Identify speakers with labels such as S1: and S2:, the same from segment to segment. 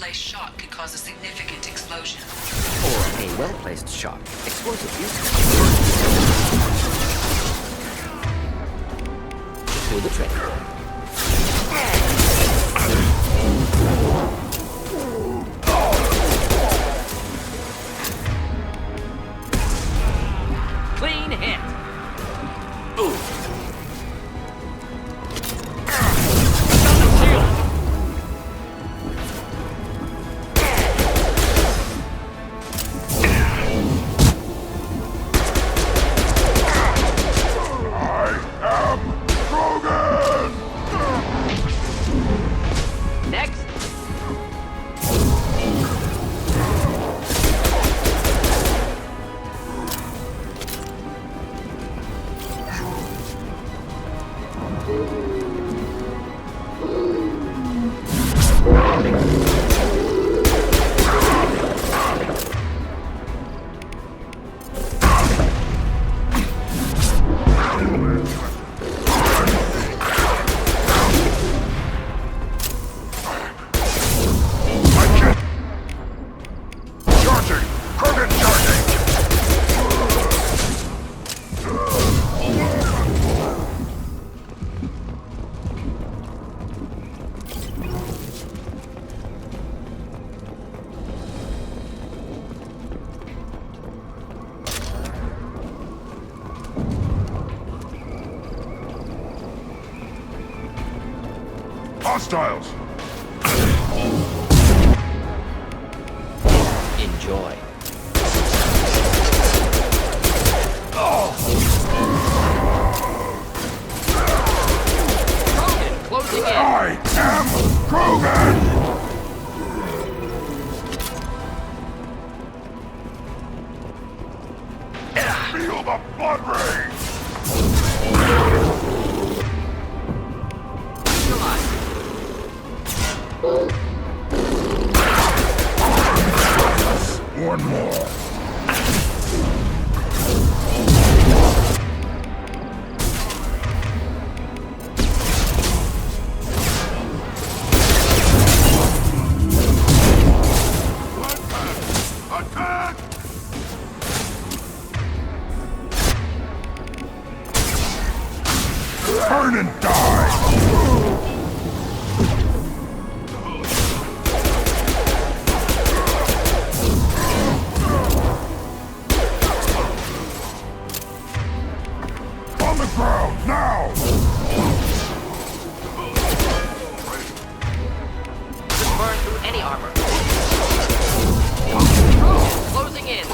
S1: misplaced shot could cause a significant explosion.
S2: Or a well-placed shot. Explosive use. To the train. Clean hit. Ooh.
S3: Hostiles!
S2: Enjoy. Krogan, closing in.
S3: I am Krogan! Feel the blood rain! One more. Attack! Turn and die! On the ground, now!
S2: Just burn through any armor. Closing in.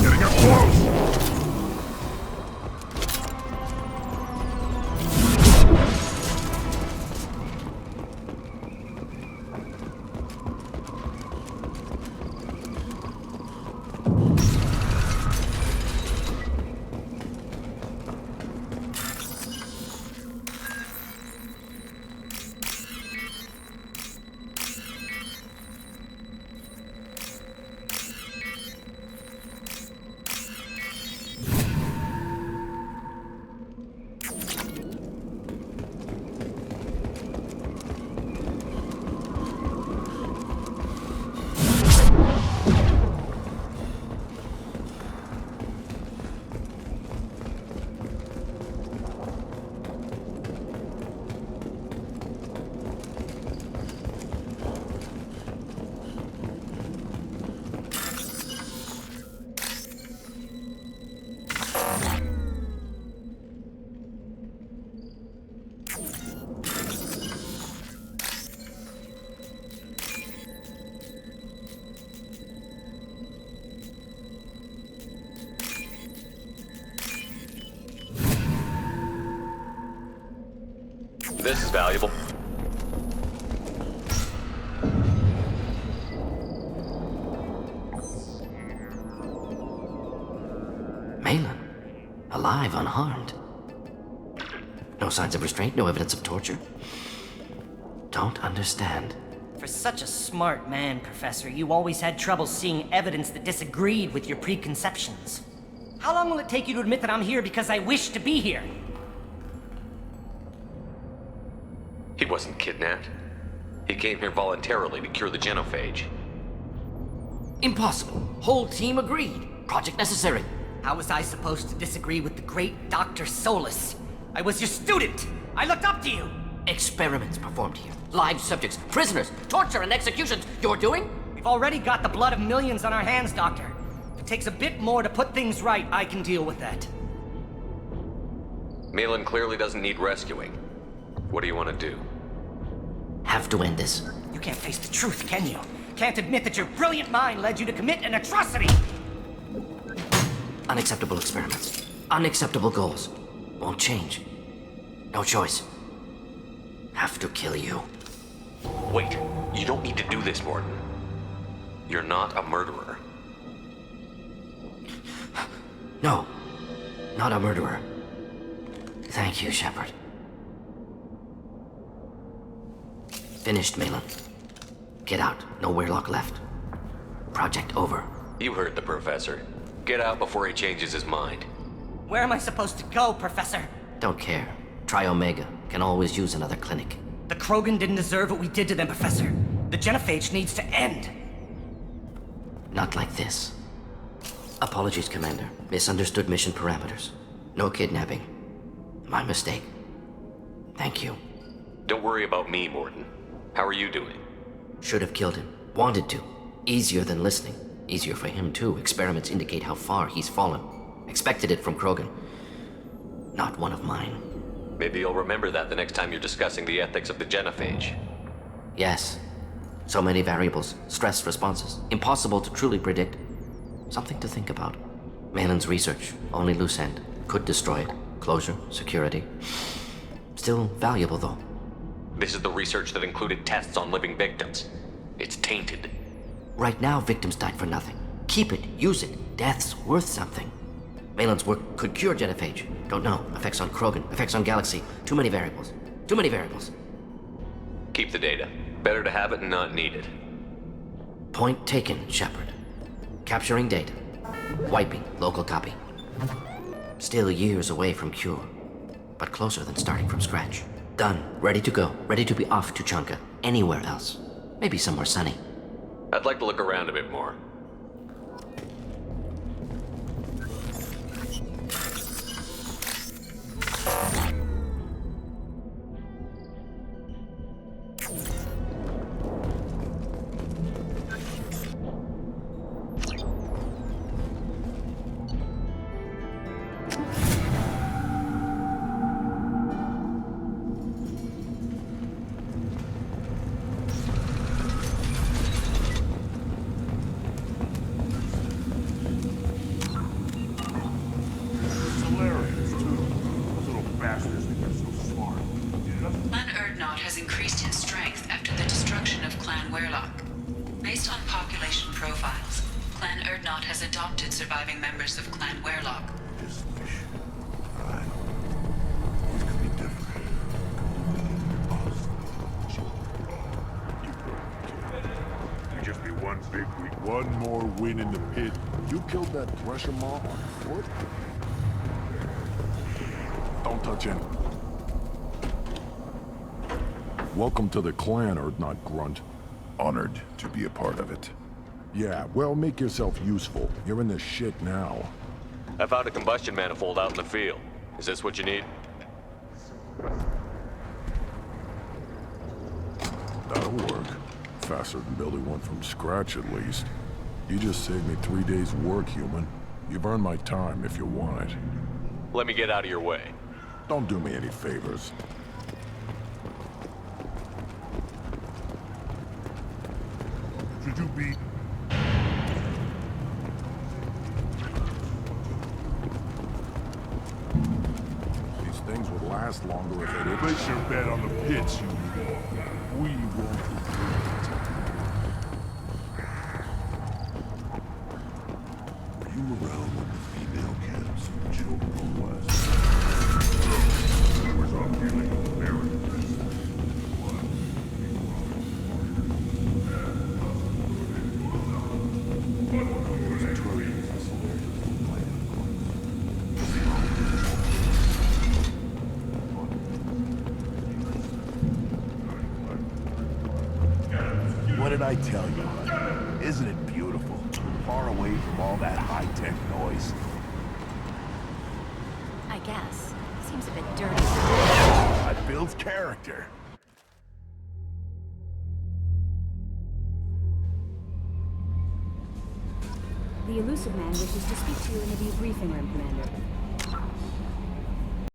S3: Getting up close!
S4: This is valuable.
S2: Malin, alive, unharmed. No signs of restraint, no evidence of torture. Don't understand.
S5: For such a smart man, Professor, you always had trouble seeing evidence that disagreed with your preconceptions. How long will it take you to admit that I'm here because I wish to be here?
S4: He wasn't kidnapped. He came here voluntarily to cure the genophage.
S6: Impossible. Whole team agreed. Project necessary.
S5: How was I supposed to disagree with the great Dr. Solus? I was your student! I looked up to you!
S6: Experiments performed here. Live subjects, prisoners, torture and executions. You're doing?
S5: We've already got the blood of millions on our hands, Doctor. If it takes a bit more to put things right, I can deal with that.
S4: Malin clearly doesn't need rescuing. What do you want to do?
S6: Have to end this.
S5: You can't face the truth, can you? Can't admit that your brilliant mind led you to commit an atrocity!
S6: Unacceptable experiments. Unacceptable goals. Won't change. No choice. Have to kill you.
S4: Wait, you don't need to do this, Morton. You're not a murderer.
S6: No. Not a murderer. Thank you, Shepard. Finished, Malin. Get out. No Weirlock left. Project over.
S4: You heard the professor. Get out before he changes his mind.
S5: Where am I supposed to go, Professor?
S6: Don't care. Try Omega. Can always use another clinic.
S5: The Krogan didn't deserve what we did to them, Professor. The genophage needs to end.
S6: Not like this. Apologies, Commander. Misunderstood mission parameters. No kidnapping. My mistake. Thank you.
S4: Don't worry about me, Morton. How are you doing?
S6: Should have killed him. Wanted to. Easier than listening. Easier for him, too. Experiments indicate how far he's fallen. Expected it from Krogan. Not one of mine.
S4: Maybe you'll remember that the next time you're discussing the ethics of the genophage.
S6: Yes. So many variables. Stress responses. Impossible to truly predict. Something to think about. Malin's research. Only loose end. Could destroy it. Closure. Security. Still valuable, though.
S4: This is the research that included tests on living victims. It's tainted.
S6: Right now, victims died for nothing. Keep it. Use it. Death's worth something. Malin's work could cure genophage. Don't know. Effects on Krogan. Effects on Galaxy. Too many variables. Too many variables.
S4: Keep the data. Better to have it and not need it.
S6: Point taken, Shepard. Capturing data. Wiping. Local copy. Still years away from cure. But closer than starting from scratch. Done. Ready to go. Ready to be off to Chanka. Anywhere else. Maybe somewhere sunny.
S4: I'd like to look around a bit more.
S3: Hilarious, too. Those little bastards think they're so smart.
S1: Clan Urdnot has increased in strength after the destruction of Clan Weirlock. Based on population profiles, Clan Urdnot has adopted surviving members of Clan Weirlock.
S3: Just wish. I know. These could be different. You just be one big week. One more win in the pit. You killed that Thresher mob on foot? Don't touch him. Welcome to the clan, Urdnot Grunt. Honored to be a part of it. Yeah, well, make yourself useful. You're in this shit now.
S4: I found a combustion manifold out in the field. Is this what you need?
S3: That'll work. Faster than building one from scratch, at least. You just saved me 3 days' work, human. You've earned my time if you want it.
S4: Let me get out of your way.
S3: Don't do me any favors. Should you be... These things would last longer if they didn't. Place your bet on the pits, you... We won't regret it. Were you around when the female camps and children were west? Was our feeling of merit.
S7: did I tell you, honey? Isn't it beautiful? Far away from all that high-tech noise.
S8: I guess. Seems a bit dirty.
S7: That builds character.
S9: The Elusive Man wishes to speak to you in the debriefing room, Commander.